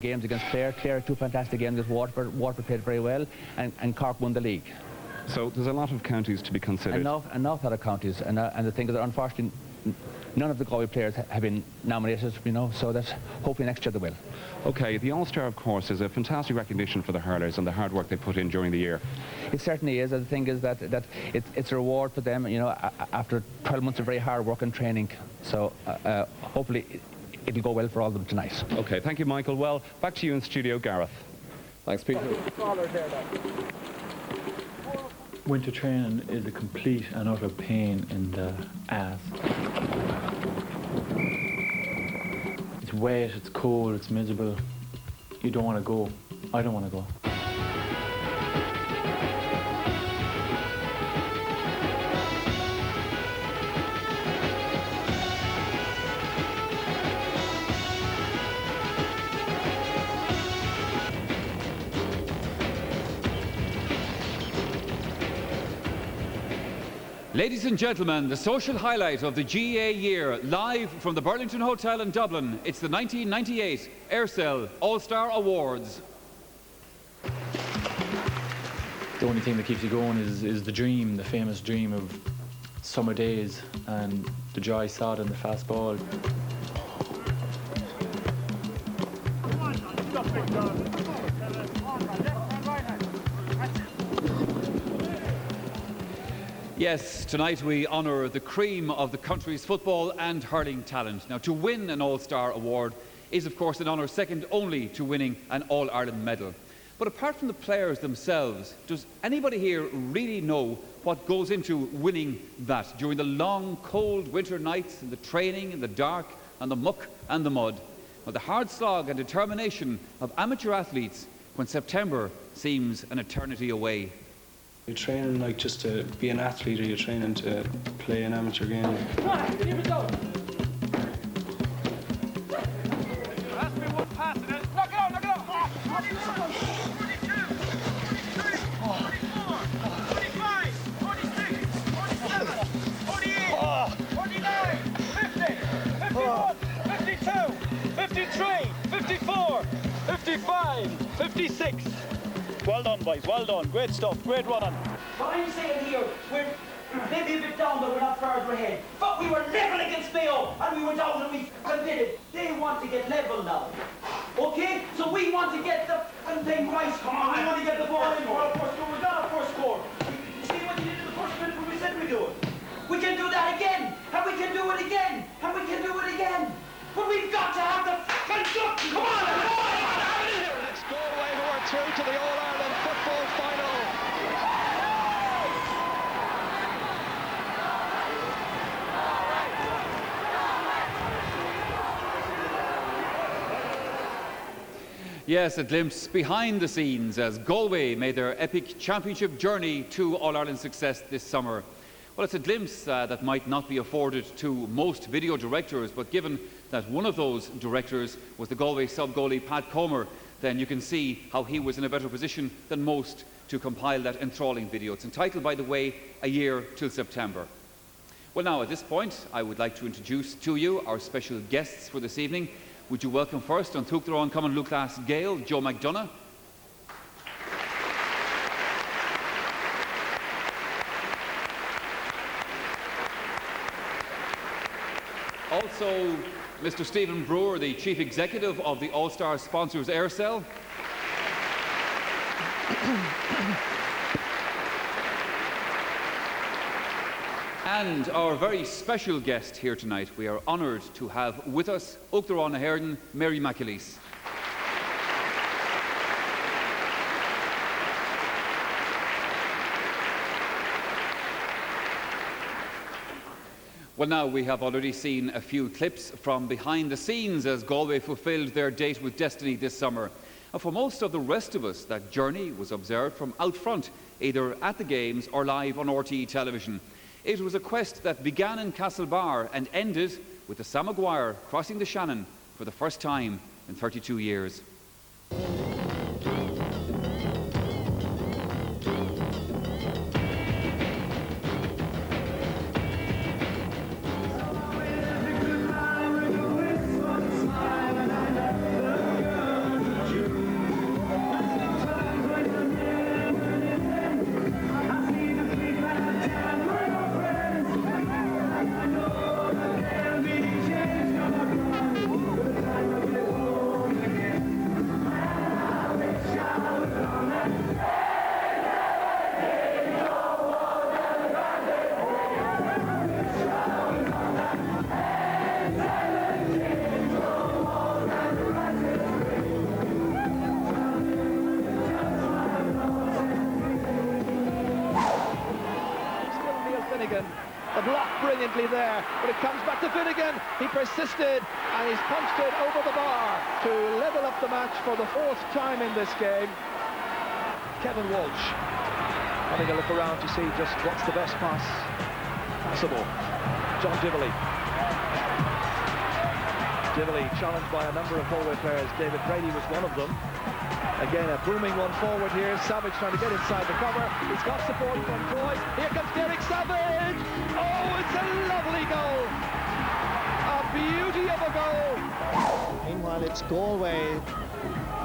games against Clare. Clare 2 fantastic games against Waterford. Waterford played very well, and Cork won the league. So there's a lot of counties to be considered. An awful lot of counties, and the thing is that unfortunately none of the Galway players have been nominated, you know, so that hopefully next year they will. Okay, the All-Star, of course, is a fantastic recognition for the hurlers and the hard work they put in during the year. It certainly is, and the thing is that it's a reward for them, you know, after 12 months of very hard work and training. So hopefully it'll go well for all of them tonight. Okay, thank you, Michael. Well, back to you in studio, Gareth. Thanks, Peter. Winter training is a complete and utter pain in the ass. It's wet, it's cold, it's miserable. You don't want to go. I don't want to go. Ladies and gentlemen, the social highlight of the GAA year, live from the Burlington Hotel in Dublin. It's the 1998 Aircel All-Star Awards. The only thing that keeps you going is the dream, the famous dream of summer days and the dry sod and the fast ball. Yes, tonight we honour the cream of the country's football and hurling talent. Now, to win an All-Star award is, of course, an honour second only to winning an All-Ireland medal. But apart from the players themselves, does anybody here really know what goes into winning that during the long, cold winter nights and the training in the dark and the muck and the mud? Well, the hard slog and determination of amateur athletes when September seems an eternity away. You're training like just to be an athlete, or you're training to play an amateur game. Come on, here we go. Ask me what pass it is. Knock it out, knock it out. 42, 42, 43, 44, 45, 46, 47, 48, 49, 50, 51, 52, 53, 54, 55, 56. Well done, boys, well done. Great stuff, great running. What I'm saying here, we're maybe a bit down, but we're not further ahead. But we were level against Mayo, and we were down and we committed. They want to get level now. Okay? So we want to get the thing right. Come on, we want to get the ball in for our first score. We got our first score. You see what you did in the first minute when we said we'd do it? We can do that again, and we can do it again, and we can do it again. But we've got to have the fucking come on, come on, It's Galway who are through to the All-Ireland football final. Yes, a glimpse behind the scenes as Galway made their epic championship journey to All-Ireland success this summer. Well, it's a glimpse that might not be afforded to most video directors, but given that one of those directors was the Galway sub-goalie Pat Comer, then you can see how he was in a better position than most to compile that enthralling video. It's entitled, by the way, A Year Till September. Well, now, at this point, I would like to introduce to you our special guests for this evening. Would you welcome first on Tuachtarán Cumann Luchlas Gael, Joe McDonough. Also, Mr. Stephen Brewer, the Chief Executive of the All-Star sponsors Aircel. And our very special guest here tonight, we are honoured to have with us Uachtarán na hÉireann, Mary McAleese. Well, now, we have already seen a few clips from behind the scenes as Galway fulfilled their date with destiny this summer. And for most of the rest of us, that journey was observed from out front, either at the games or live on RTE television. It was a quest that began in Castlebar and ended with the Sam Maguire crossing the Shannon for the first time in 32 years. blocked brilliantly there, but it comes back to Finnegan. He persisted and he's punched it over the bar to level up the match for the 4th time in this game. Kevin Walsh having a look around to see just what's the best pass possible. John Divilly challenged by a number of Galway players. David Brady was one of them. Again, a booming one forward here. Savage trying to get inside the cover. He's got support from Troy. Here comes Derek Savage. Oh, it's a lovely goal. A beauty of a goal. Meanwhile, it's Galway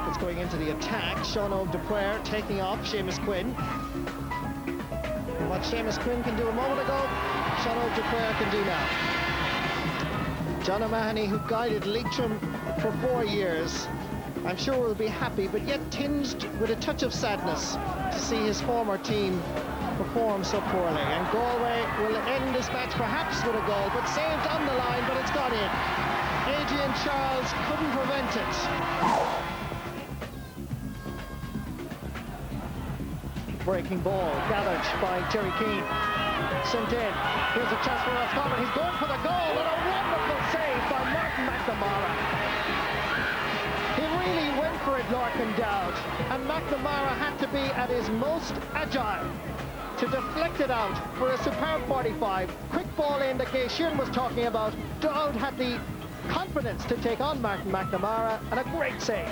that's going into the attack. Sean O'Depere taking off Seamus Quinn. And what Seamus Quinn can do a moment ago, Sean O'Depere can do now. John O'Mahony, who guided Leitrim for 4 years, I'm sure will be happy, but yet tinged with a touch of sadness to see his former team perform so poorly. And Galway will end this match perhaps with a goal, but saved on the line, but it's gone in. Adrian Charles couldn't prevent it. Breaking ball gathered by Jerry Keane. Sent in. Here's a chance for Roscommon. He's going for the goal, and a wonderful save by Martin McNamara. He really went for it, Larkin Dowd, and McNamara had to be at his most agile to deflect it out for a superb 45. Quick ball in that Gay Sheeran was talking about. Dowd had the confidence to take on Martin McNamara, and a great save.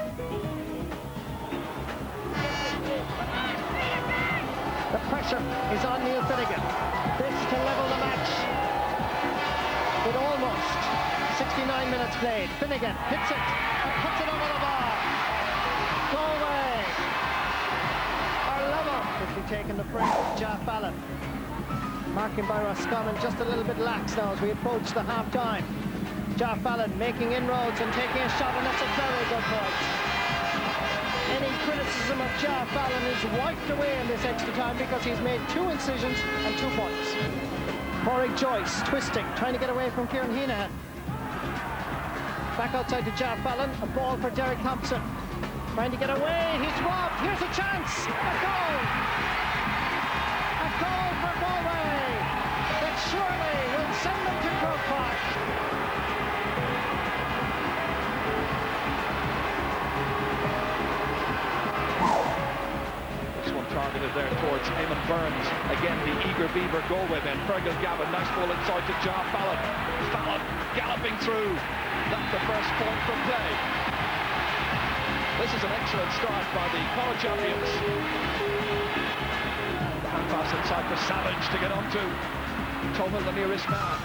The pressure is on Neil Finnegan. This to level the match with almost 69 minutes played. Finnegan hits it and puts it over the bar. Galway are level. Quickly taking the free. Jeff Fallon. Marking by Roscommon just a little bit lax now as we approach the half-time. Jeff Fallon making inroads and taking a shot, and that's a very good point. Any criticism of Jeff Fallon is wiped away in this extra time because he's made 2 incisions and 2 points. Porrick Joyce twisting, trying to get away from Kieran Heenahan. Back outside to Jeff Fallon, a ball for Derek Thompson. Trying to get away, he's robbed, here's a chance, a goal! A goal for Galway that surely will send them to Croke Park. Targeted there towards Eamon Burns. Again, the eager Beaver Galway men. Fergal Gavin, nice ball inside to John Fallon. Fallon galloping through. That's the first point from play. This is an excellent start by the college champions. Hand pass inside for Savage to get onto. Tomal, the nearest man.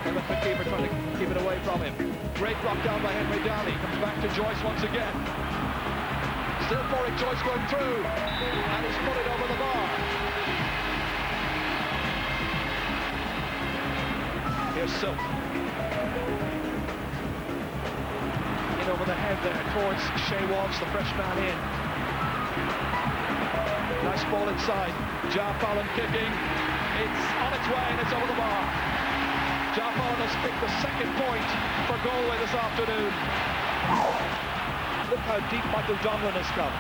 Emmett McKeever trying to keep it away from him. Great block down by Henry Daly. Comes back to Joyce once again. Still Porrick Joyce going through, and he's put it over the bar. Here's Silk. In over the head there towards Shea Walsh, the fresh man in. Nice ball inside. Jar Fallon kicking. It's on its way and it's over the bar. Jar Fallon has picked the 2nd point for Galway this afternoon. Look how deep Michael Donlan has come.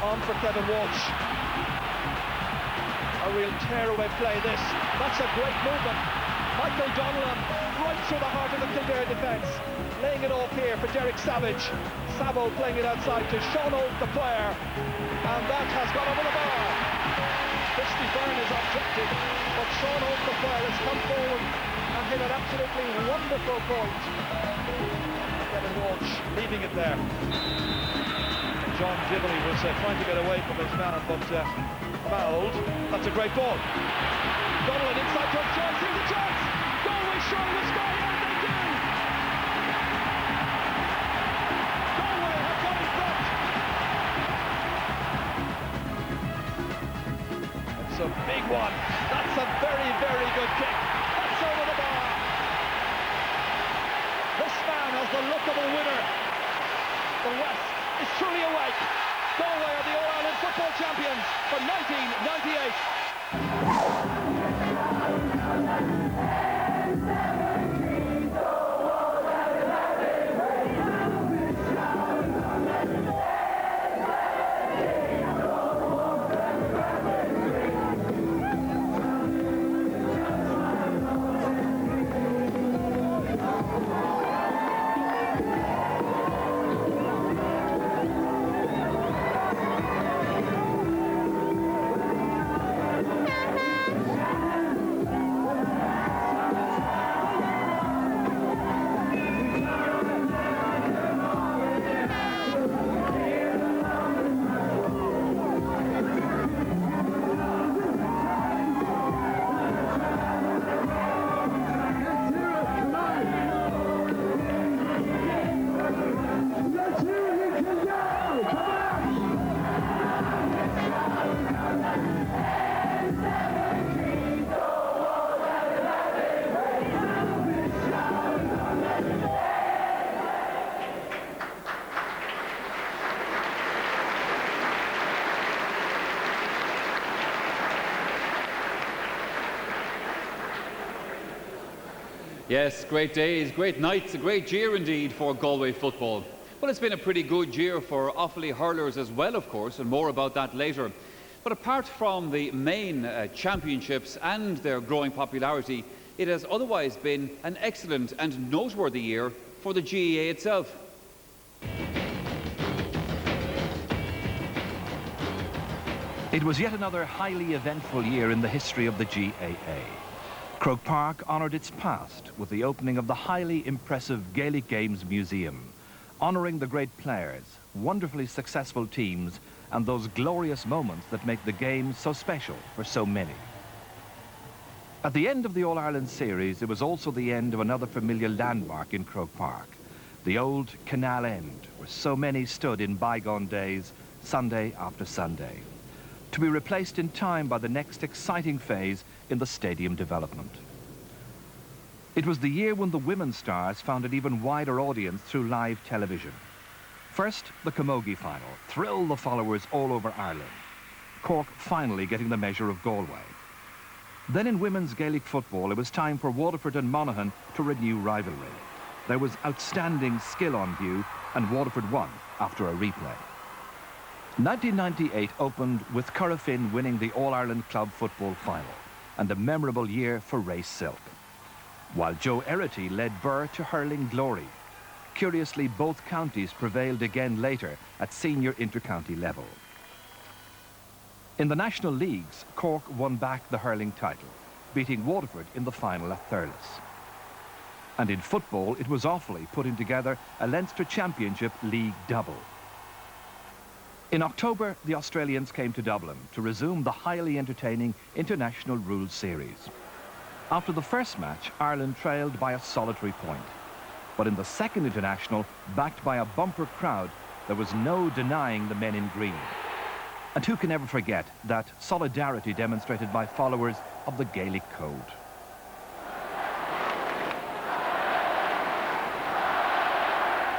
On for Kevin Walsh. A real tear-away play this. That's a great movement. Michael Donlan right through the heart of the Kildare defence. Laying it off here for Derek Savage. Sabo playing it outside to Sean Oak, the player. And that has gone over the bar. Christy Byrne is objected, but Sean Oak, the player, has come forward and hit an absolutely wonderful point. Kevin Walsh leaving it there. John Divilly was trying to get away from his man, but fouled. That's a great ball. Donlan inside to a chance. Here's a chance. Galway surely will score here. They do. Galway have got in front. It's a big one. That's a very, very good kick. That's over the bar. This man has the look of a winner. The West is truly awake. Galway are the All-Ireland football champions for 1998. Yes, great days, great nights, a great year indeed for Galway football. Well, it's been a pretty good year for Offaly hurlers as well, of course, and more about that later. But apart from the main championships and their growing popularity, it has otherwise been an excellent and noteworthy year for the GAA itself. It was yet another highly eventful year in the history of the GAA. Croke Park honoured its past with the opening of the highly impressive Gaelic Games Museum, honouring the great players, wonderfully successful teams, and those glorious moments that make the Games so special for so many. At the end of the All-Ireland series, it was also the end of another familiar landmark in Croke Park, the old Canal End, where so many stood in bygone days, Sunday after Sunday, to be replaced in time by the next exciting phase in the stadium development. It was the year when the women's stars found an even wider audience through live television. First, the Camogie final thrilled the followers all over Ireland, Cork finally getting the measure of Galway. Then in women's Gaelic football, it was time for Waterford and Monaghan to renew rivalry. There was outstanding skill on view, and Waterford won after a replay. 1998 opened with Currafin winning the All-Ireland Club Football Final, and a memorable year for Race Silk, while Joe Erity led Burr to hurling glory. Curiously, both counties prevailed again later at senior inter-county level. In the national leagues, Cork won back the hurling title, beating Waterford in the final at Thurles. And in football, it was Offaly putting together a Leinster Championship League double. In October, the Australians came to Dublin to resume the highly entertaining International Rules Series. After the first match, Ireland trailed by a solitary point. But in the second international, backed by a bumper crowd, there was no denying the men in green. And who can ever forget that solidarity demonstrated by followers of the Gaelic code?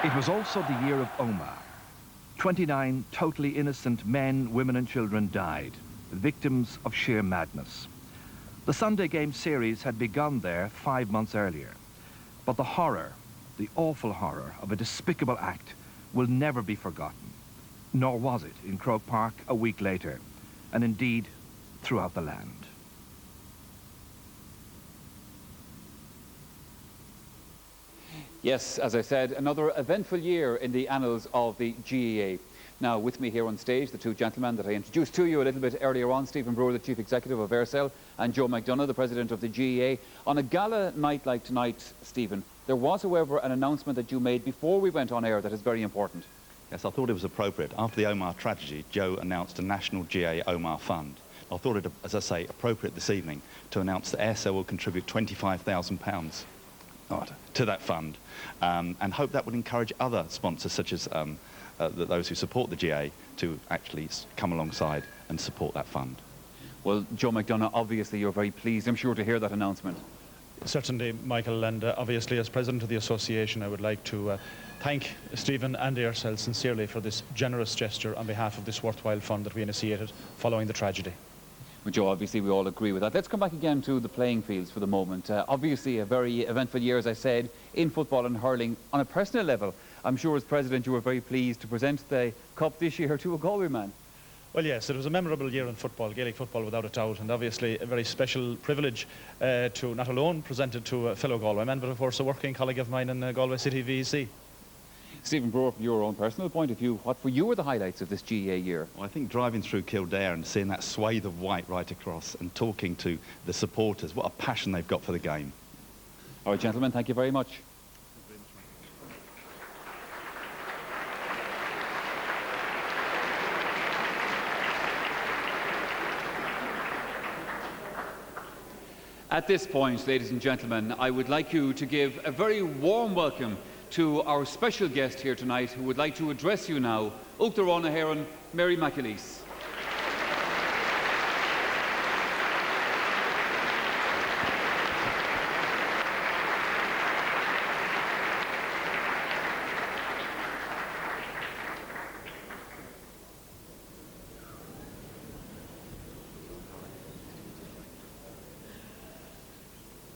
It was also the year of Omagh. 29 totally innocent men, women and children died, victims of sheer madness. The Sunday Game series had begun there 5 months earlier, but the horror, the awful horror of a despicable act will never be forgotten, nor was it in Croke Park a week later, and indeed throughout the land. Yes, as I said, another eventful year in the annals of the GAA. Now, with me here on stage, the two gentlemen that I introduced to you a little bit earlier on, Stephen Brewer, the Chief Executive of Aircel, and Joe McDonagh, the President of the GAA. On a gala night like tonight, Stephen, there was, however, an announcement that you made before we went on air that is very important. Yes, I thought it was appropriate. After the Omagh tragedy, Joe announced a national GAA Omagh fund. I thought it, as I say, appropriate this evening to announce that Aircel will contribute £25,000 to that fund, and hope that would encourage other sponsors, such as those who support the GAA, to actually come alongside and support that fund. Well, Joe McDonagh, obviously you're very pleased, I'm sure, to hear that announcement. Certainly, Michael, and obviously as President of the Association, I would like to thank Stephen and Aircel sincerely for this generous gesture on behalf of this worthwhile fund that we initiated following the tragedy. Well, Joe, obviously we all agree with that. Let's come back again to the playing fields for the moment. Obviously a very eventful year, as I said, in football and hurling. On a personal level, I'm sure as President you were very pleased to present the Cup this year to a Galway man. Well, yes, it was a memorable year in football, Gaelic football without a doubt, and obviously a very special privilege to not alone present it to a fellow Galway man, but of course a working colleague of mine in Galway City VEC. Stephen Brewer, from your own personal point of view, what for you were the highlights of this GAA year? Well, I think driving through Kildare and seeing that swathe of white right across and talking to the supporters, what a passion they've got for the game. All right, gentlemen, thank you very much. At this point, ladies and gentlemen, I would like you to give a very warm welcome to our special guest here tonight, who would like to address you now, Uachtar Heron, Mary McAleese.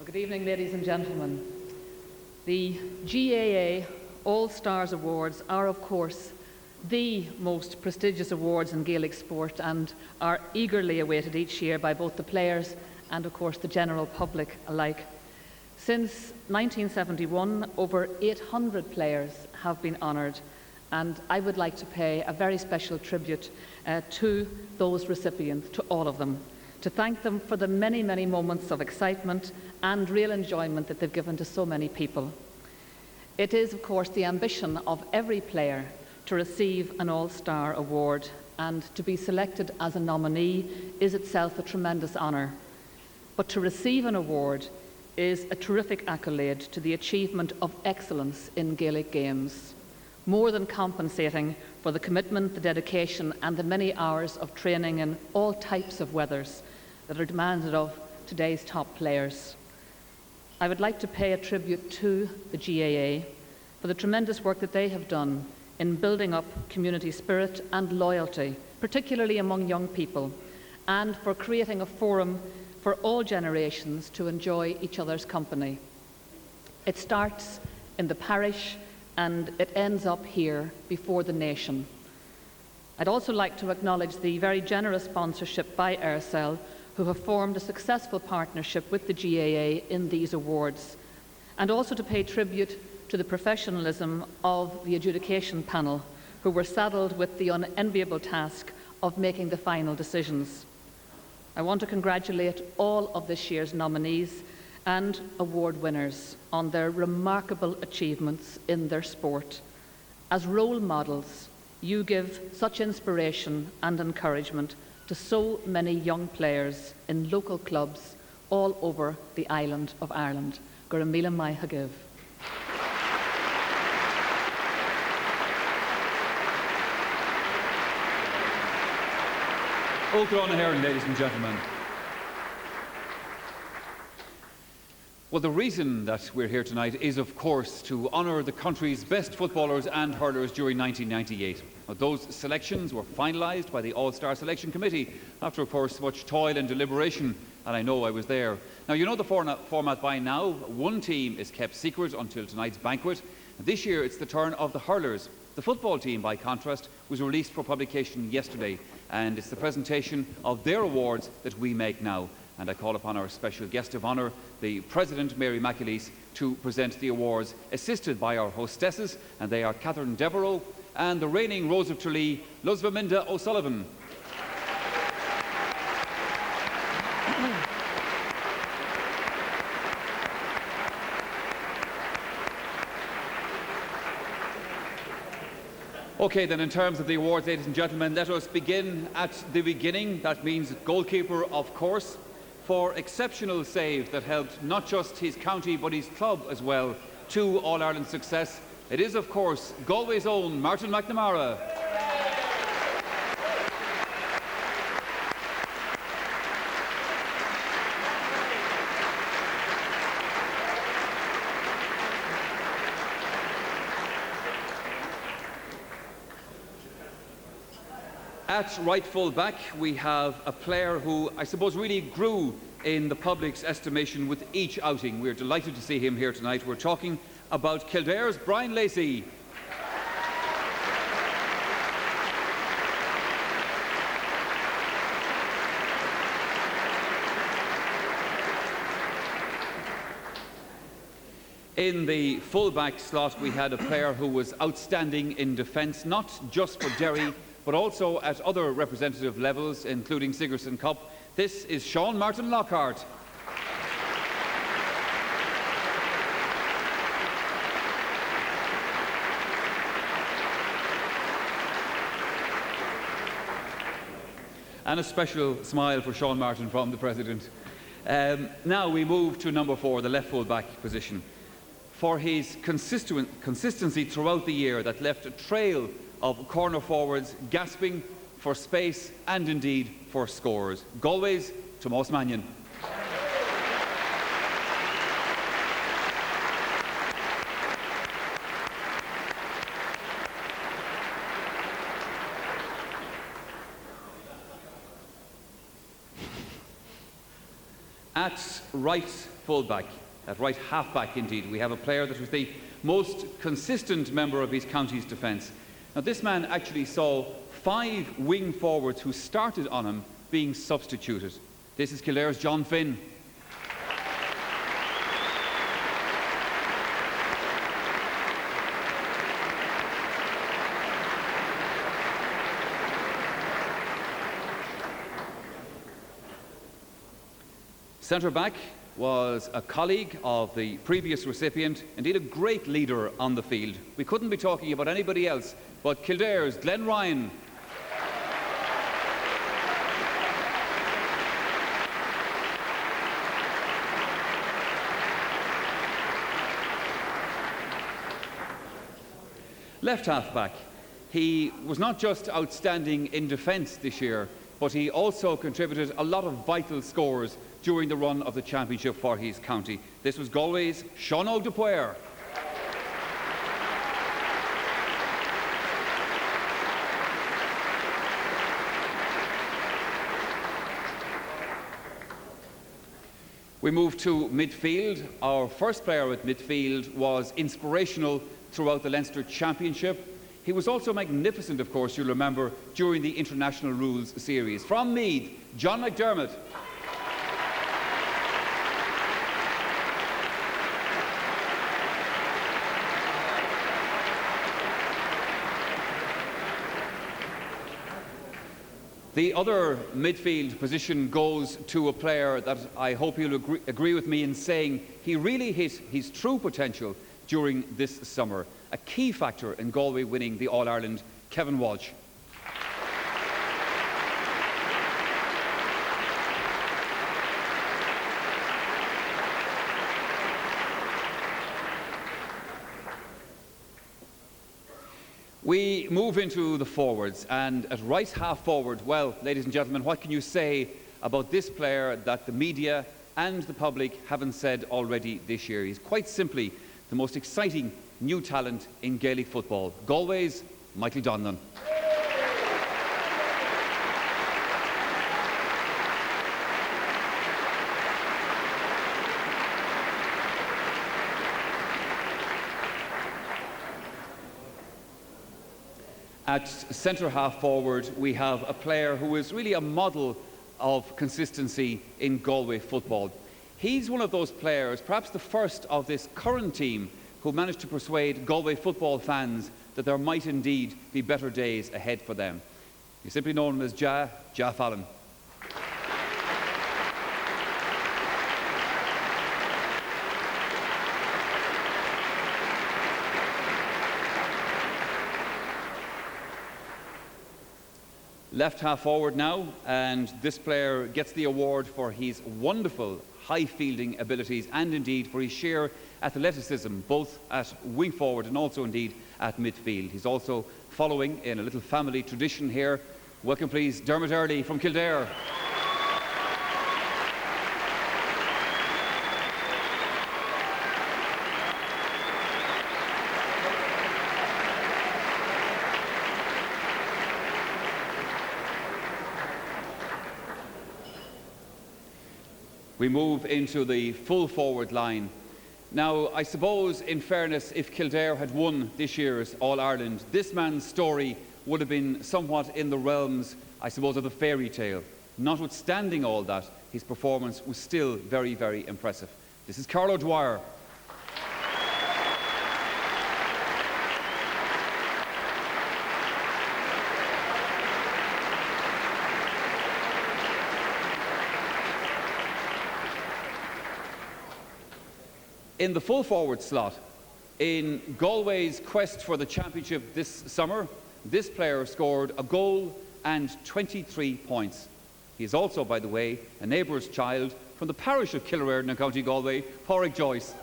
Good evening, ladies and gentlemen. The GAA Allstars Awards are, of course, the most prestigious awards in Gaelic sport and are eagerly awaited each year by both the players and, of course, the general public alike. Since 1971, over 800 players have been honoured, and I would like to pay a very special tribute to those recipients, to all of them, to thank them for the many, many moments of excitement and real enjoyment that they've given to so many people. It is, of course, the ambition of every player to receive an All-Star award, and to be selected as a nominee is itself a tremendous honour. But to receive an award is a terrific accolade to the achievement of excellence in Gaelic games, more than compensating for the commitment, the dedication and the many hours of training in all types of weathers that are demanded of today's top players. I would like to pay a tribute to the GAA for the tremendous work that they have done in building up community spirit and loyalty, particularly among young people, and for creating a forum for all generations to enjoy each other's company. It starts in the parish and it ends up here before the nation. I'd also like to acknowledge the very generous sponsorship by Aircel, who have formed a successful partnership with the GAA in these awards, and also to pay tribute to the professionalism of the adjudication panel, who were saddled with the unenviable task of making the final decisions. I want to congratulate all of this year's nominees and award winners on their remarkable achievements in their sport. As role models, you give such inspiration and encouragement to so many young players in local clubs all over the island of Ireland. Gur míle maith agaibh. Ultra Heron, ladies and gentlemen. Well, the reason that we're here tonight is, of course, to honour the country's best footballers and hurlers during 1998. Those selections were finalised by the All-Star Selection Committee after, of course, much toil and deliberation, and I know I was there. Now, you know the format by now. One team is kept secret until tonight's banquet. This year, it's the turn of the hurlers. The football team, by contrast, was released for publication yesterday, and it's the presentation of their awards that we make now. And I call upon our special guest of honour, the President, Mary McAleese, to present the awards, assisted by our hostesses, and they are Catherine Devereux and the reigning Rose of Tralee, Luzvaminda O'Sullivan. Okay, then, in terms of the awards, ladies and gentlemen, let us begin at the beginning. That means goalkeeper, of course, for exceptional save that helped not just his county but his club as well to All-Ireland success. It is, of course, Galway's own Martin McNamara. At right full back, we have a player who, I suppose, really grew in the public's estimation with each outing. We're delighted to see him here tonight. We're talking about Kildare's Brian Lacey. In the full-back slot, we had a player who was outstanding in defence, not just for Derry, but also at other representative levels, including Sigerson Cup. This is Sean Martin Lockhart. And a special smile for Sean Martin from the President. Now we move to number 4, the left full-back position. For his consistency throughout the year that left a trail of corner forwards gasping for space and indeed for scores. Galway's Tomás Mannion. At right fullback, At right half-back, indeed, we have a player that was the most consistent member of his county's defence. Now, this man actually saw 5 wing forwards who started on him being substituted. This is Kildare's John Finn. Centre-back was a colleague of the previous recipient, indeed a great leader on the field. We couldn't be talking about anybody else but Kildare's Glenn Ryan. Left half-back. He was not just outstanding in defence this year, but he also contributed a lot of vital scores during the run of the championship for his county. This was Galway's Sean O'Dupuer. We move to midfield. Our first player at midfield was inspirational throughout the Leinster Championship. He was also magnificent, of course, you'll remember, during the International Rules series. From Meath, John McDermott. The other midfield position goes to a player that I hope you'll agree with me in saying he really hit his true potential during this summer. A key factor in Galway winning the All-Ireland, Kevin Walsh. We move into the forwards, and at right half forward, well, ladies and gentlemen, what can you say about this player that the media and the public haven't said already this year? He's quite simply the most exciting new talent in Gaelic football. Galway's Michael Donlan. At centre-half forward, we have a player who is really a model of consistency in Galway football. He's one of those players, perhaps the first of this current team, who managed to persuade Galway football fans that there might indeed be better days ahead for them. You simply know him as Ja Fallon. Left half forward now, and this player gets the award for his wonderful high fielding abilities and indeed for his sheer athleticism, both at wing forward and also indeed at midfield. He's also following in a little family tradition here. Welcome please Dermot Early from Kildare. We move into the full forward line. Now, I suppose, in fairness, if Kildare had won this year's All-Ireland, this man's story would have been somewhat in the realms, I suppose, of the fairy tale. Notwithstanding all that, his performance was still very, very impressive. This is Carlo Dwyer. In the full forward slot, in Galway's quest for the championship this summer, this player scored a goal and 23 points. He is also, by the way, a neighbour's child from the parish of Killearn in County Galway, Pádraig Joyce.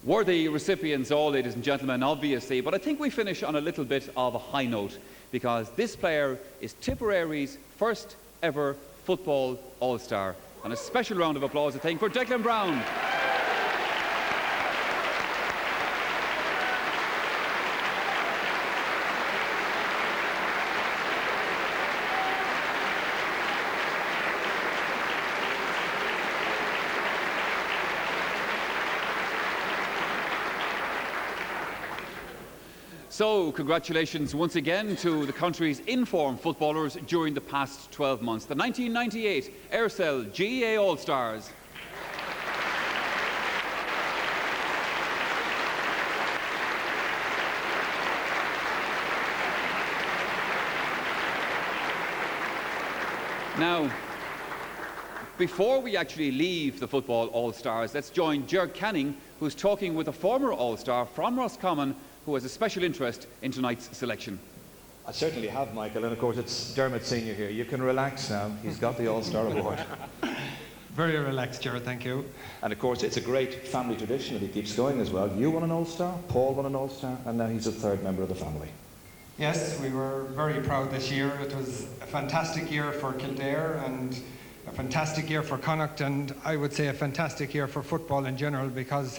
Worthy recipients all, ladies and gentlemen, obviously, but I think we finish on a little bit of a high note because this player is Tipperary's first ever football All-Star. And a special round of applause, I think, for Declan Brown. So, congratulations once again to the country's in-form footballers during the past 12 months. The 1998 Aircel GAA Allstars. Now, before we actually leave the Football All-Stars, let's join Ger Canning, who's talking with a former All-Star from Roscommon who has a special interest in tonight's selection. I certainly have, Michael, and of course it's Dermot Senior here. You can relax now. He's got the All-Star Award. Very relaxed, Ger, thank you. And of course it's a great family tradition that he keeps going as well. You won an All-Star, Paul won an All-Star, and now he's a third member of the family. Yes, we were very proud this year. It was a fantastic year for Kildare and a fantastic year for Connacht, and I would say a fantastic year for football in general, because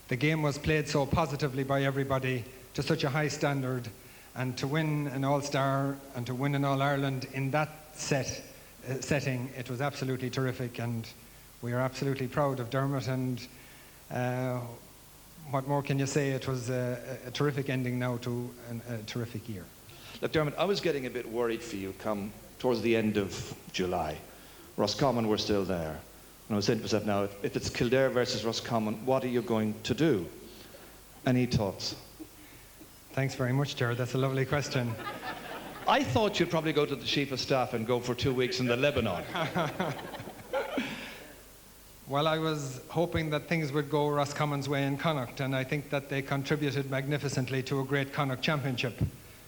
the game was played so positively by everybody to such a high standard, and to win an All-Star and to win an All-Ireland in that setting, it was absolutely terrific, and we are absolutely proud of Dermot, and what more can you say? It was a terrific ending now to a terrific year. Look, Dermot, I was getting a bit worried for you come towards the end of July. Roscommon were still there. And I was saying to myself, now, if it's Kildare versus Roscommon, what are you going to do? Any thoughts? Thanks very much, Ger. That's a lovely question. I thought you'd probably go to the Chief of Staff and go for 2 weeks in the Lebanon. Well, I was hoping that things would go Roscommon's way in Connacht, and I think that they contributed magnificently to a great Connacht championship.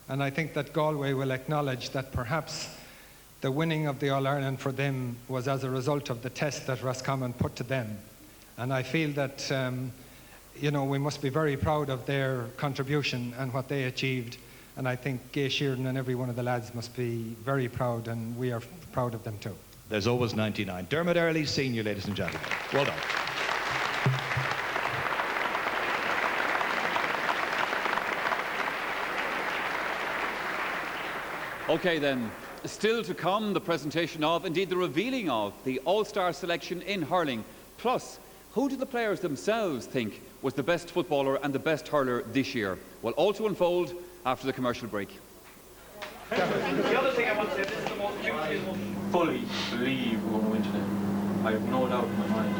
And I think that Galway will acknowledge that perhaps the winning of the All-Ireland for them was as a result of the test that Roscommon put to them. And I feel that, you know, we must be very proud of their contribution and what they achieved. And I think Gay Sheeran and every one of the lads must be very proud, and we are proud of them too. There's always 99. Dermot Earley, Senior, ladies and gentlemen. Well done. Okay then, still to come the presentation of, indeed the revealing of, the All-Star selection in hurling. Plus, who do the players themselves think was the best footballer and the best hurler this year? Well, all to unfold after the commercial break. The other thing I want to say, this is the most beautiful. Fully believe we're going to win today. I have no doubt in my mind.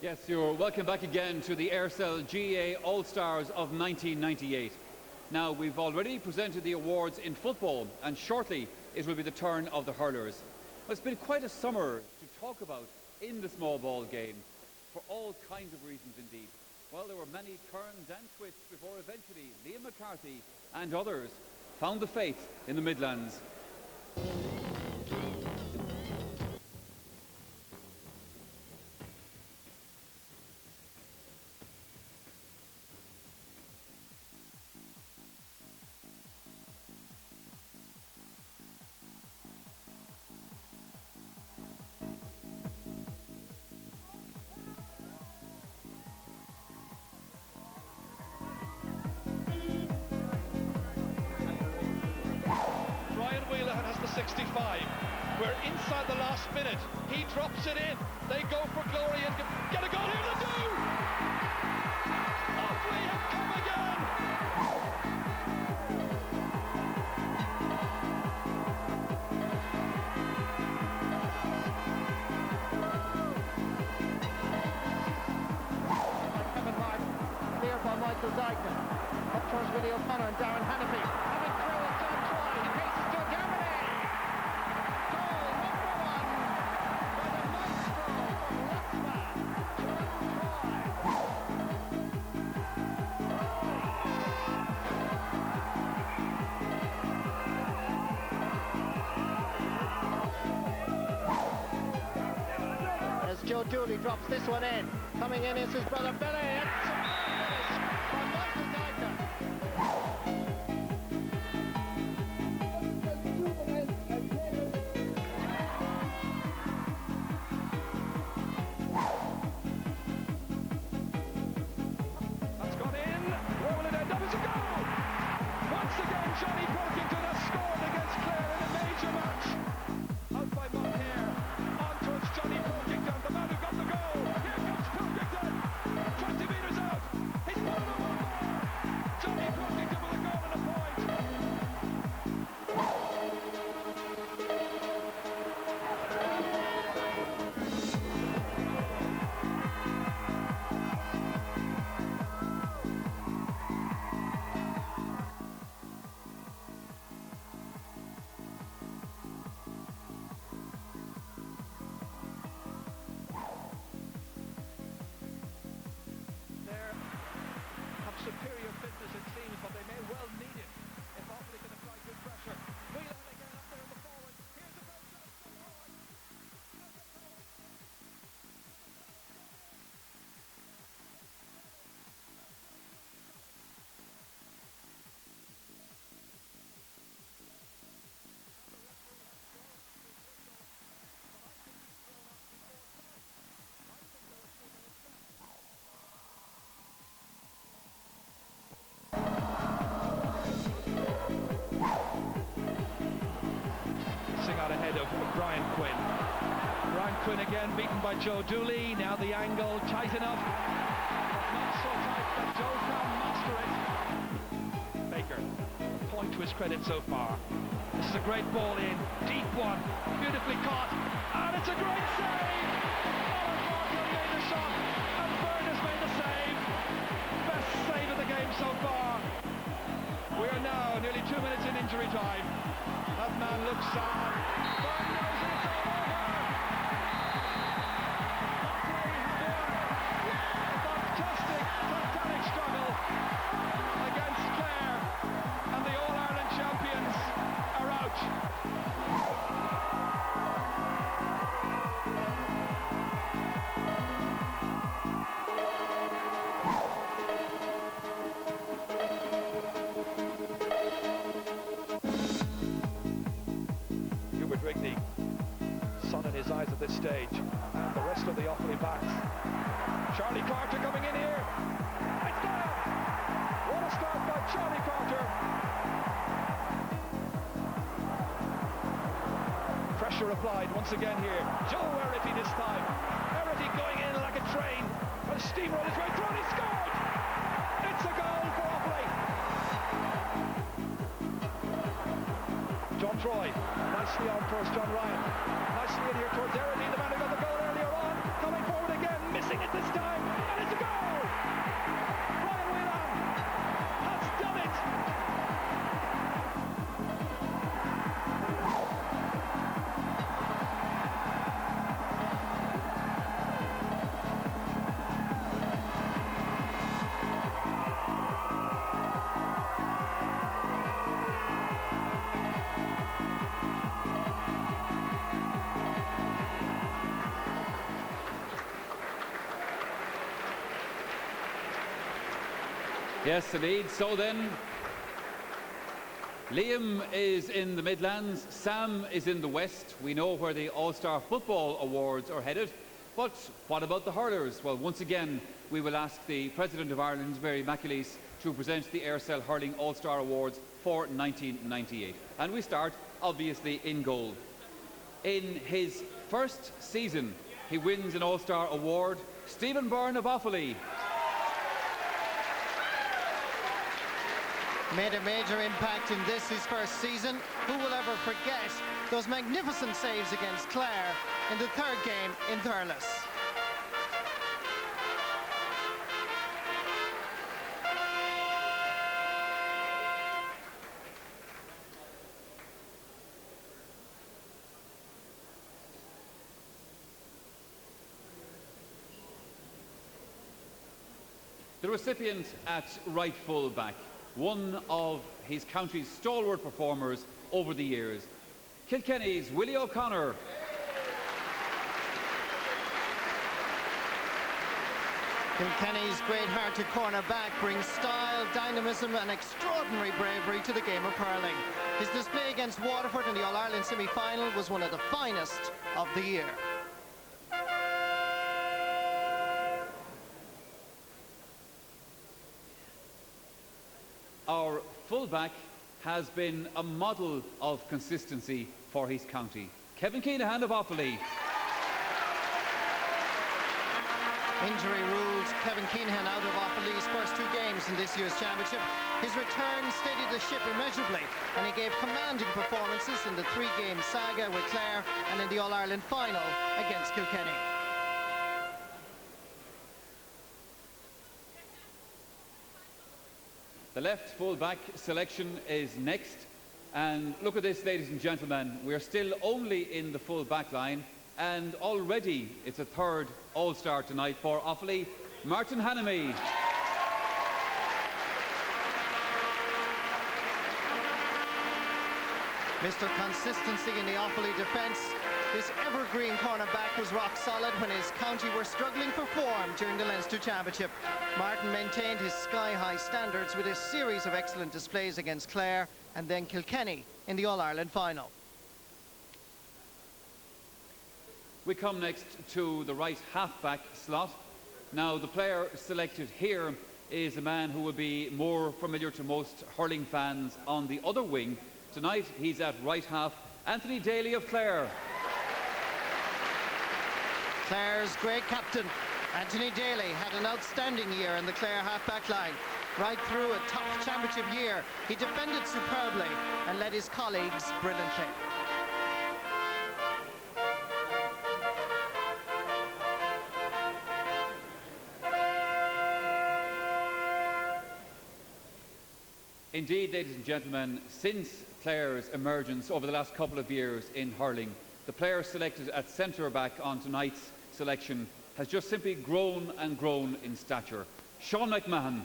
Yes, you're welcome back again to the Aircel GAA All-Stars of 1998. Now, we've already presented the awards in football, and shortly it will be the turn of the hurlers. Well, it's been quite a summer to talk about in the small ball game, for all kinds of reasons indeed. Well, there were many turns and twists before eventually Liam McCarthy and others found the faith in the Midlands. Ryan Whelan has the 65. We're inside the last minute. He drops it in. They go for glory and get a goal here. They do! Oh, we have come again! Kevin Martin, clear by Michael Dyken. Up towards Willie O'Connor and Darren Hannafy. Coming through with John Troy. He paces to Germany. Goal number 1 by the maestro from Latvia, John Troy. Dooley drops this one in. Coming in is his brother Billy. It's a finish from Michael Geiger. That's gone in. Where will it end up? It's a goal! Once again, Johnny Pilkington has scored against Clare in a major match. Out by Montclair. On towards Johnny Pilkington, the man who got the goal. Here comes Pilkington. 20 metres out. He's put it over the bar. Johnny Pilkington with a goal and a point. Have superior fitness, it seems, but they may well need it if Offaly can apply good pressure. Whelan again up there in the forward. Here's the goal shot. Out ahead of Brian Quinn. Brian Quinn again beaten by Joe Dooley. Now the angle tight enough, but not so tight that Joe can master it. Baker, point to his credit so far. This is a great ball in, deep one, beautifully caught, and it's a great save! Alan Barker made the shot, and Byrne has made the save. Best save of the game so far. We are now nearly 2 minutes in injury time. That man looks sad. Byrne knows it's all over. Offaly have won. A fantastic, titanic struggle against Clare, and the All-Ireland champions are out. Rigney, sun in his eyes at this stage, and the rest of the Offaly backs. Charlie Carter coming in here. It's down. What a start by Charlie Carter. Pressure applied once again here. Joe Erity this time. Erity going in like a train. A steamroll his way through and he scored. It's a goal for Offaly. John Troy, nicely on towards John Ryan. Nicely in here towards Erity, the man who got the goal earlier on. Coming forward again, missing it this time, and it's a goal! Brian Whelan has done it! Yes, indeed. So then, Liam is in the Midlands, Sam is in the West. We know where the All-Star Football Awards are headed. But what about the hurlers? Well, once again, we will ask the President of Ireland, Mary McAleese, to present the Aircel Hurling All-Star Awards for 1998. And we start, obviously, in goal. In his first season, he wins an All-Star Award. Stephen Byrne of Offaly. Made a major impact in this, his first season. Who will ever forget those magnificent saves against Clare in the third game in Thurles? The recipient at right full back, one of his county's stalwart performers over the years, Kilkenny's Willie O'Connor. Kilkenny's great hearted cornerback brings style, dynamism and extraordinary bravery to the game of hurling. His display against Waterford in the All-Ireland semi-final was one of the finest of the year. Our fullback has been a model of consistency for his county. Kevin Keenahan of Offaly. Injury ruled Kevin Keenahan out of Offaly's first 2 games in this year's championship. His return steadied the ship immeasurably, and he gave commanding performances in the 3-game saga with Clare and in the All-Ireland final against Kilkenny. The left full-back selection is next. And look at this, ladies and gentlemen. We're still only in the full-back line, and already it's a third All-Star tonight for Offaly, Martin Hannamy. Mr. Consistency in the Offaly defence. This evergreen cornerback was rock solid when his county were struggling for form during the Leinster Championship. Martin maintained his sky-high standards with a series of excellent displays against Clare and then Kilkenny in the All-Ireland final. We come next to the right half-back slot. Now, the player selected here is a man who will be more familiar to most hurling fans on the other wing. Tonight, he's at right half, Anthony Daly of Clare. Clare's great captain, Anthony Daly, had an outstanding year in the Clare half-back line. Right through a tough championship year, he defended superbly and led his colleagues brilliantly. Indeed, ladies and gentlemen, since Clare's emergence over the last couple of years in hurling, the player selected at centre-back on tonight's selection has just simply grown and grown in stature. Sean McMahon.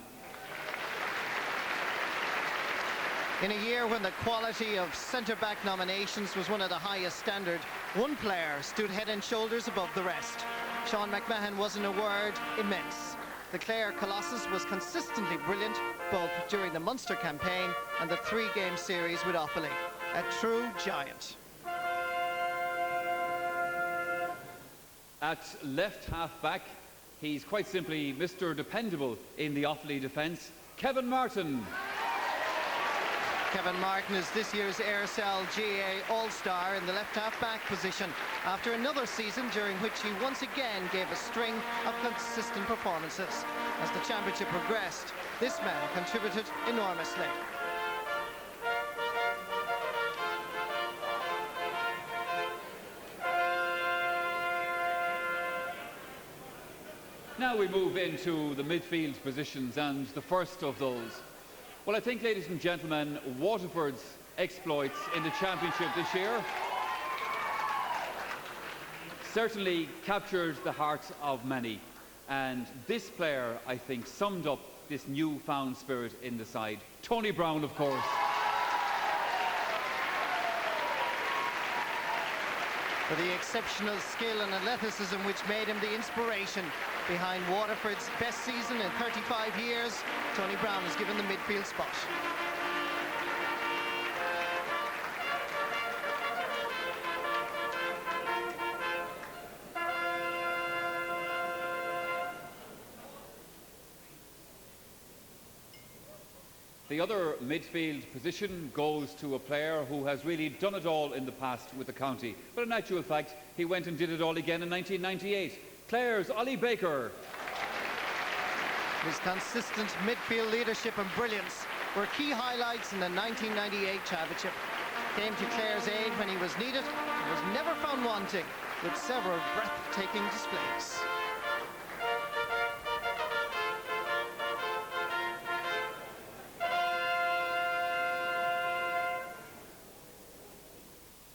In a year when the quality of centre-back nominations was one of the highest standard, one player stood head and shoulders above the rest. Sean McMahon was, in a word, immense. The Clare Colossus was consistently brilliant, both during the Munster campaign and the 3-game series with Offaly. A true giant. At left half-back, he's quite simply Mr. Dependable in the Offaly defence, Kevin Martin. Kevin Martin is this year's Aircell GAA All-Star in the left half-back position after another season during which he once again gave a string of consistent performances. As the championship progressed, this man contributed enormously. Now we move into the midfield positions, and the first of those. Well, I think, ladies and gentlemen, Waterford's exploits in the championship this year certainly captured the hearts of many. And this player, I think, summed up this newfound spirit in the side. Tony Brown, of course. For the exceptional skill and athleticism which made him the inspiration behind Waterford's best season in 35 years, Tony Brown is given the midfield spot. The other midfield position goes to a player who has really done it all in the past with the county. But in actual fact, he went and did it all again in 1998. Clare's Ollie Baker. His consistent midfield leadership and brilliance were key highlights in the 1998 championship. Came to Clare's aid when he was needed and was never found wanting, with several breathtaking displays.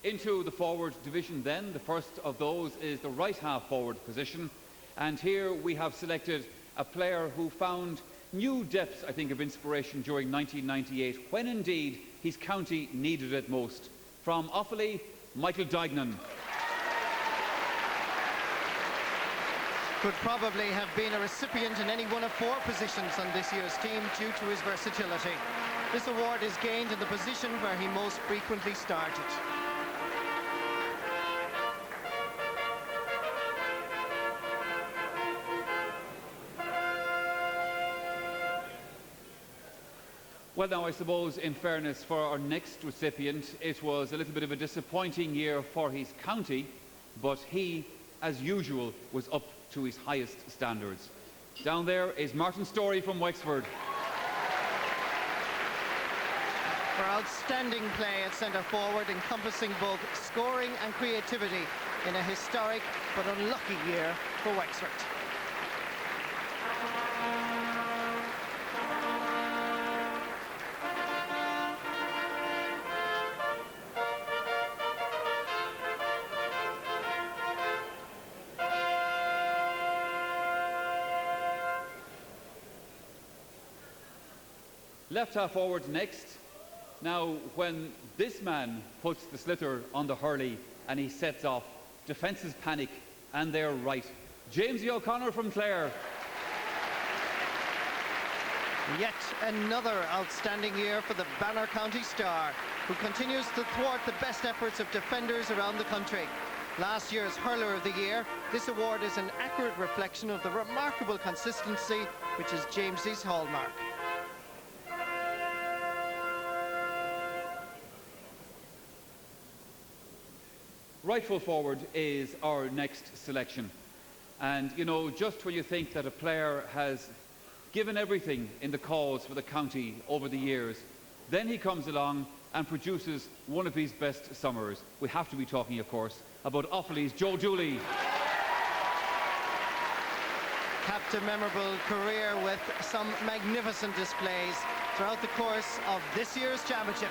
Into the forward division then. The first of those is the right half forward position. And here we have selected a player who found new depths, I think, of inspiration during 1998, when indeed his county needed it most. From Offaly, Michael Duignan. could probably have been a recipient in any one of 4 positions on this year's team due to his versatility. This award is gained in the position where he most frequently started. Well, now, I suppose, in fairness for our next recipient, it was a little bit of a disappointing year for his county, but he, as usual, was up to his highest standards. Down there is Martin Storey from Wexford. For outstanding play at centre forward, encompassing both scoring and creativity in a historic but unlucky year for Wexford. Left half forward next. Now, when this man puts the sliotar on the hurley and he sets off, defences panic, and they're right. Jamesy O'Connor from Clare. Yet another outstanding year for the Banner County star, who continues to thwart the best efforts of defenders around the country. Last year's Hurler of the Year, this award is an accurate reflection of the remarkable consistency which is Jamesy's hallmark. Right full forward is our next selection. And, you know, just when you think that a player has given everything in the cause for the county over the years, then he comes along and produces one of his best summers. We have to be talking, of course, about Offaly's Joe Dooley. Capped a memorable career with some magnificent displays throughout the course of this year's championship.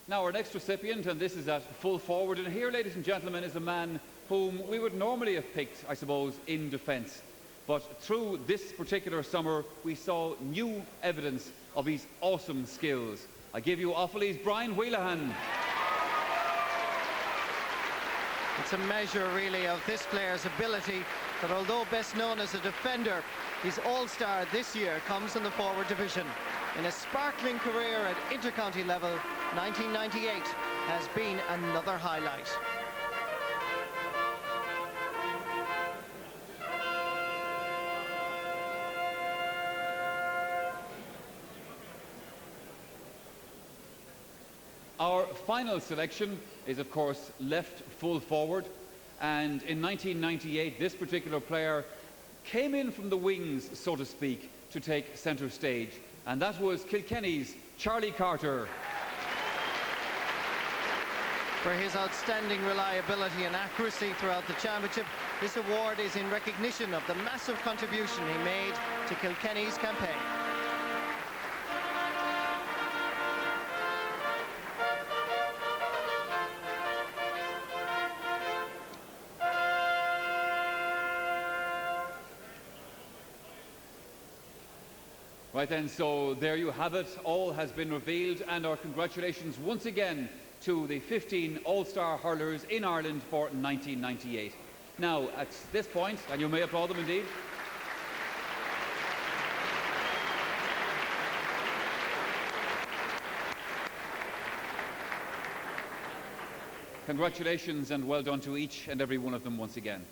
Now, our next recipient, and this is at full forward, and here, ladies and gentlemen, is a man whom we would normally have picked, I suppose, in defence. But through this particular summer, we saw new evidence of his awesome skills. I give you Offaly's Brian Wheelahan. It's a measure, really, of this player's ability that, although best known as a defender, his all-star this year comes in the forward division. In a sparkling career at intercounty level, 1998 has been another highlight. Our final selection is, of course, left full forward. And in 1998, this particular player came in from the wings, so to speak, to take centre stage. And that was Kilkenny's Charlie Carter. For his outstanding reliability and accuracy throughout the championship, this award is in recognition of the massive contribution he made to Kilkenny's campaign. Right then, so there you have it. All has been revealed, and our congratulations once again to the 15 All-Star hurlers in Ireland for 1998. Now, at this point, and you may applaud them indeed, congratulations and well done to each and every one of them once again.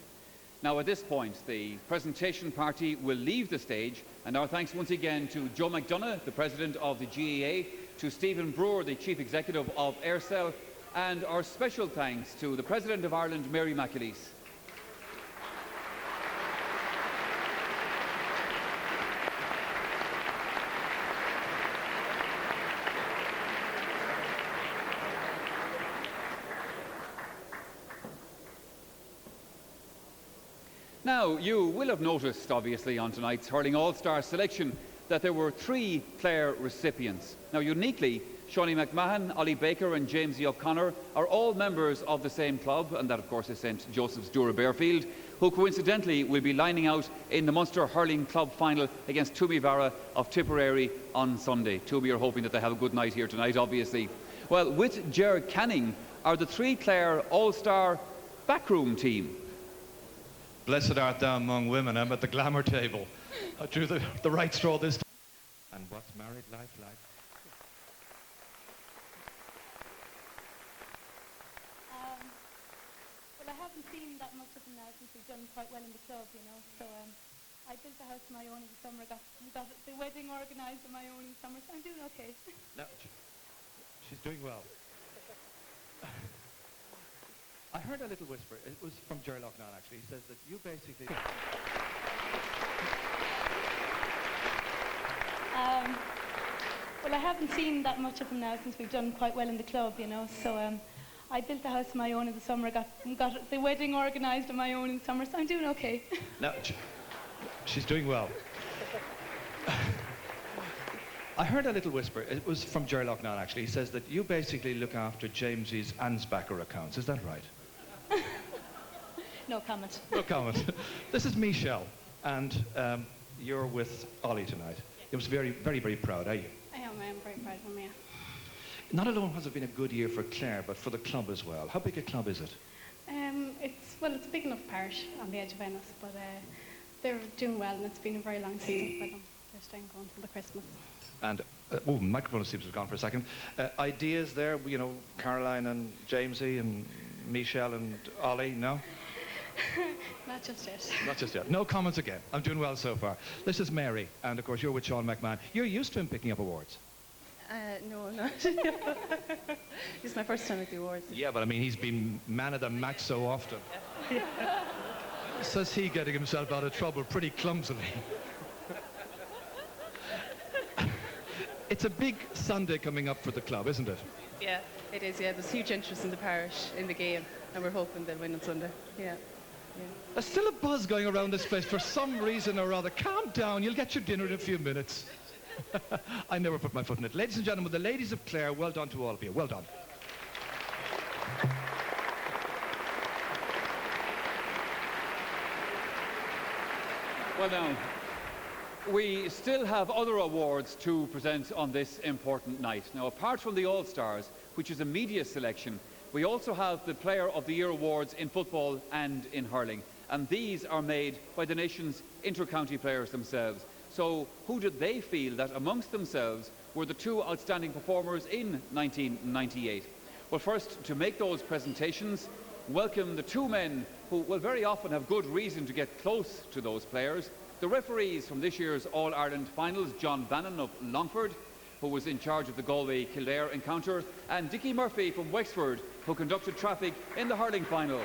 Now, at this point, the presentation party will leave the stage, and our thanks once again to Joe McDonough, the president of the GAA, to Stephen Brewer, the chief executive of Aircel, and our special thanks to the president of Ireland, Mary McAleese. Now, you will have noticed, obviously, on tonight's Hurling All-Star selection that there were 3 player recipients. Now, uniquely, Shawnee McMahon, Ollie Baker and Jamesy O'Connor are all members of the same club, and that, of course, is St. Joseph's Dura Bearfield, who coincidentally will be lining out in the Munster Hurling Club final against Toomey Vara of Tipperary on Sunday. Toomey are hoping that they have a good night here tonight, obviously. Well, with Ger Canning are the three Clare All-Star backroom team. Blessed art thou among women. I'm at the glamour table. I drew the right straw this time. And what's married life like? Well, I haven't seen that much of them now since we've done quite well in the club, you know. So I built a house of my own in the summer. Got the wedding organised on my own in the summer, so I'm doing okay. No, she's doing well. I heard a little whisper. It was from Ger Loughnane, actually. He says that you basically... Well, I haven't seen that much of them now since we've done quite well in the club, you know. So I built a house of my own in the summer. Got the wedding organised on my own in the summer, so I'm doing okay. No, she's doing well. I heard a little whisper. It was from Ger Loughnane, actually. He says that you basically look after Jamesy's Ansbacher accounts. Is that right? No comment. No comment. This is Michelle, and you're with Ollie tonight. It was very, very, very proud, are you? I am very proud of him, yeah. Not alone has it been a good year for Clare, but for the club as well. How big a club is it? It's a big enough parish on the edge of Ennis, but they're doing well, and it's been a very long season for them. They're staying going till the Christmas. And, microphone seems to have gone for a second. Ideas there, you know, Caroline and Jamesy and Michelle and Ollie, no? Not just yet. Not just yet. No comments again. I'm doing well so far. This is Mary, and of course you're with Sean McMahon. You're used to him picking up awards. No, I'm not. It's my first time at the awards. Yeah, but I mean, he's been man of the match so often. Says he, getting himself out of trouble pretty clumsily. It's a big Sunday coming up for the club, isn't it? Yeah, it is, yeah. There's huge interest in the parish, in the game, and we're hoping they'll win on Sunday. Yeah. There's still a buzz going around this place for some reason or other. Calm down, you'll get your dinner in a few minutes. I never put my foot in it. Ladies and gentlemen, the ladies of Clare, well done to all of you. Well done. Well now, we still have other awards to present on this important night. Now, apart from the All-Stars, which is a media selection, we also have the Player of the Year awards in football and in hurling. And these are made by the nation's inter-county players themselves. So who did they feel that amongst themselves were the two outstanding performers in 1998? Well, first, to make those presentations, welcome the two men who will very often have good reason to get close to those players. The referees from this year's All-Ireland finals, John Bannon of Longford, who was in charge of the Galway-Kildare encounter, and Dickie Murphy from Wexford, who conducted traffic in the hurling final.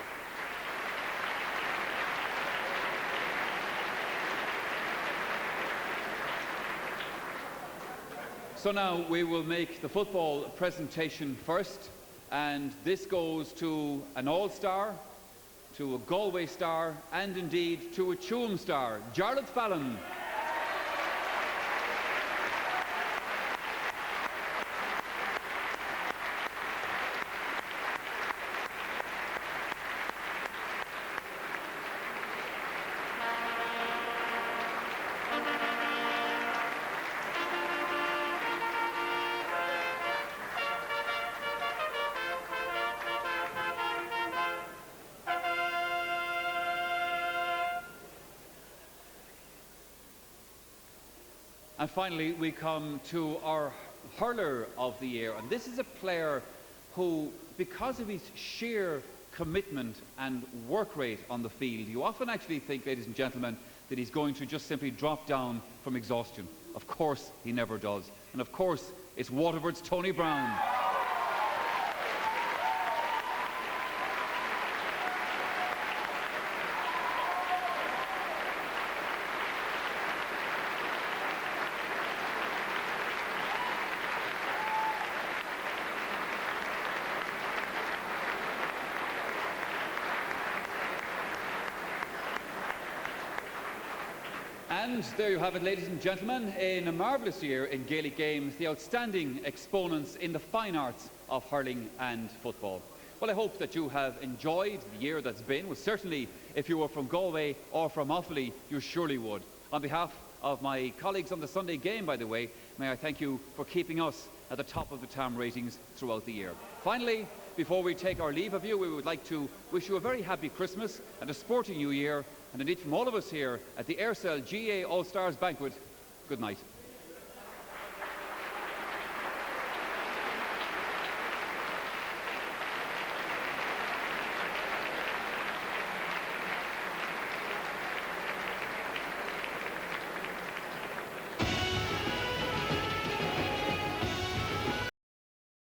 So now we will make the football presentation first, and this goes to an All-Star, to a Galway star, and indeed to a Tuam star, Jarlath Fallon. And finally, we come to our hurler of the year. And this is a player who, because of his sheer commitment and work rate on the field, you often actually think, ladies and gentlemen, that he's going to just simply drop down from exhaustion. Of course, he never does. And of course, it's Waterford's Tony Brown. And there you have it, ladies and gentlemen, in a marvellous year in Gaelic games, the outstanding exponents in the fine arts of hurling and football. Well, I hope that you have enjoyed the year that's been. Well, certainly, if you were from Galway or from Offaly, you surely would. On behalf of my colleagues on the Sunday game, by the way, may I thank you for keeping us at the top of the TAM ratings throughout the year. Finally, before we take our leave of you, we would like to wish you a very happy Christmas and a sporting new year, and indeed from all of us here at the Aircel GAA Allstars banquet, good night.